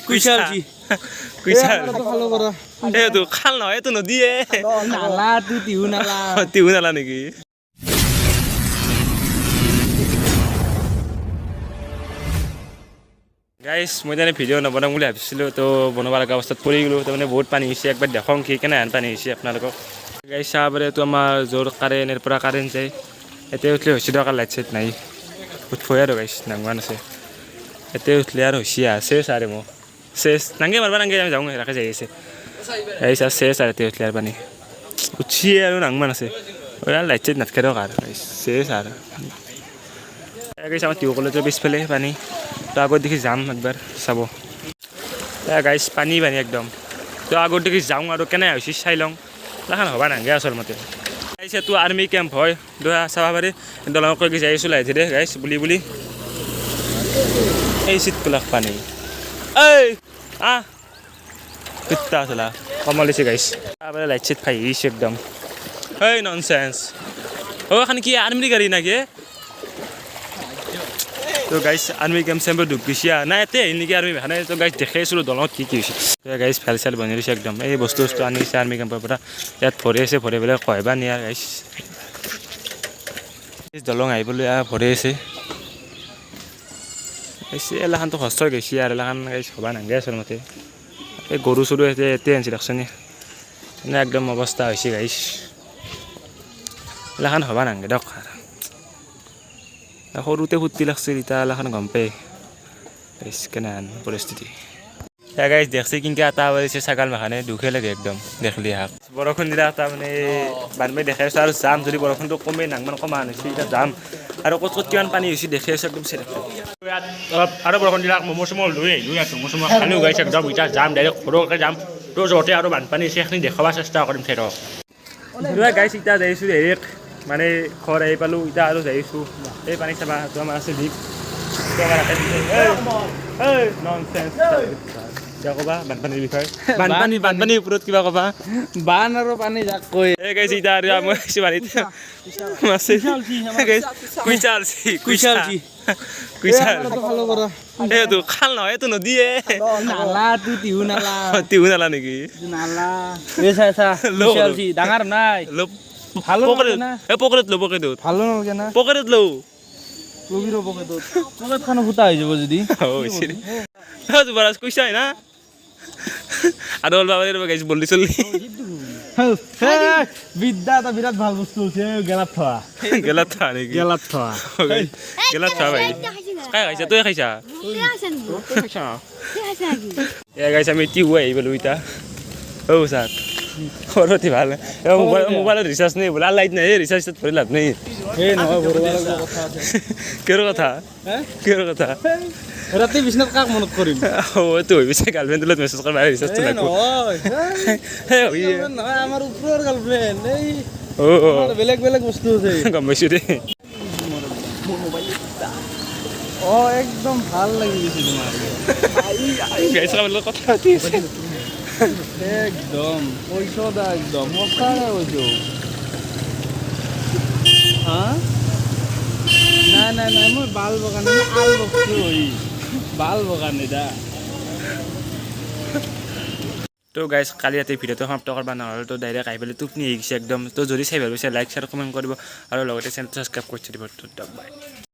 কুইছালছি কুইছাল ভালো করা এইটো খাল নহয় এইটো নদীয়ে নালা তুই টিহু নালা টিহু নালা নেকি গাইছ মই মানে ভিডিঅ' নবনাম বুলি ভাবিছিলোঁ তো বনাব লগা অৱস্থাত পৰি গ'লোঁ তাৰমানে বহুত পানী হৈছে একবাৰ দেখোঁ কি কেনেহেন পানী হৈছে আপোনালোকক গাইছ চাব পাৰে এইটো আমাৰ য'ৰ কাৰেণ্টৰ পৰা কাৰেণ্ট যায় এতিয়া উঠলে হৈছে দৰকাৰ লাইট চাইট নাই উঠবই আৰু গাইছ নাংমান আছে এতিয়া উঠলে আৰু হৈছে চেছ আৰু মোক চেছ নাংগে মাৰিব নাংগে আমি যাওঁ ৰাখে যাই আছে গাইছ আৰু চেছ আৰু এতিয়া উঠলে আৰু পানী উঠিয়ে আৰু নাংমান আছে লাইট চাইট নাথাকে দিয়ক আৰু চেছ আৰু গাইছ আমাৰ টিউ কলেজৰ পিছফালে পানী তো আগত দেখি যাম একবাৰ চাব গাইছ পানী পানী একদম তো আগত দেখি যাওঁ আৰু কেনে হৈছে চাই লওঁ এখন হ'বা নাংগে আচলমতে গাইছ এইটো আৰ্মি কেম্প হয় চাব পাৰি দলঙক যাই আছোঁ লাহে ধীৰে গাইছ বুলি এই চিটবিলাক পানী এই কিতা চলা কমলিছে গাইছ তাৰপৰা লাইট চাইট ফাই আহিছে একদম এই ননচেন্স এখন কি আৰ্মি গাড়ী নাকি তো গাইছ আৰ্মি কেম্প চেম্পৰ ডুব গৈছে নাই ইয়াতে আহিল নেকি আৰ্মি ভানে তো গাইছ দেখাই আছিলোঁ দলঙত কি হৈছে গাইছ ফেল চেল বনি দিছে একদম এই বস্তু আনিছে আৰ্মি কেম্পৰ পৰা ইয়াত ভৰি আছে ভৰি পেলাই কয়বা নিয়া গাইছ দলং আহিবলৈ ভৰি আছে এলাখানটো কষ্ট হৈ গৈছে আৰু এলাখান গাইছ হ'বা নাংগে আচলমতে এই গৰু চৰু এতিয়া আনিছে দেখোন এনে একদম অৱস্থা হৈছে গাইছ এলাখান হ'বা নাংগে দিয়ক সৰুতে ফূৰ্তি লাগছিল এতিয়া এলাখান গম পাই গাইছ কেনেহেন পৰিস্থিতি গাইছ দেখছি কিনকে এটা বাঢ়িছে ছাগাল মাখানে দুখে লাগে একদম দেখলি হাক বৰষুণ দিলে তাৰমানে বানপানী দেখাই আছোঁ আৰু যাম যদি বৰষুণটো কমেই নাংমান কমা আনিছে এতিয়া যাম আৰু ক'ত ক'ত কিমান পানী হৈছে দেখি আছোঁ একদম চেলেক অলপ আৰু বৰষুণ দিলে ম'ম' চম' লৈ আছোঁ ম'ম' চম' খানিও গাইছ একদম এতিয়া যাম ডাইৰেক্ট সৰুকৈ যাম তো য'তে আৰু বানপানী আছে সেইখিনি দেখুৱাব চেষ্টা কৰিম থেৰক গাইছ এতিয়া যাইছোঁ হেৰিক মানে ঘৰ আহি পালোঁ এতিয়া আৰু যাইছোঁ এই পানী চাবা আমাৰ আছে দ্বীপ কিবা ক'বা বানপানীৰ বিষয়ে বানপানীৰ ওপৰত কিবা ক'বা বান আৰু পানী যাক কৈ এই গাইছ এতিয়া আৰু মই আছোঁ বাৰীত কুইছাল ভালো করা এইটো খাল নহয় এইটো নদীয়ে নালা তুই টিহু নালা টিহু নালা নেকি নালা কুইছালছি ডাঙৰ নাই ভালো পকেটত লো পকেটত ভালো নালাগে না পকেটত লো পকেটত খানো ফুটা হৈ যাব যদি বৰাজ কুইছাই না আৰু অলপ গাইছ বল্লি চল্লি বিদ্যা এটা বিৰাট ভাল বস্তু হৈছে গেলাত থোৱা নেকি গেলাত থোৱা ভাই কাই খাইছা তই খাইছা গাইছ আমি টিহু আহি পালোঁ এতিয়া ছাৰ সৰতি ভাল মোবাইলত ৰিচাৰ্জ নাই বোলে লাইট নাই ৰিচাৰ্জ ভৰি লাভ নাই কিহৰ কথা ৰাতি বিচনাত কাক মনত কৰিম তো হৈ পিছে গাৰ্লফ্ৰেণ্ড লগত মেছেজ কৰিব ৰিচাৰ্জটো লাগিব আমাৰ ওপৰৰ গাৰ্লফ্ৰেণ্ড বেলেগ বেলেগ বস্তু আছে গম পাইছোঁ দেই একদম ভাল লাগি গৈছে তোমাৰ গাইছ কথা পাতি আছে একদম পইচা দা একদম মজা কৈছো নাই মই বাল বগানে আল বস্তু বাল বগানে দা তো গাইছ কালি ৰাতি ভিডিঅ'টো সমাপ্ত কৰিব নহ'ল তো ডাইৰেক্ট আহি পেলাই টোপনি আহি গৈছে একদম তো যদি চাই ভাল পাইছে লাইক শ্বেয়াৰ কমেণ্ট কৰিব আৰু লগতে চেনেলটো ছাবস্ক্ৰাইব কৰি দিব বাই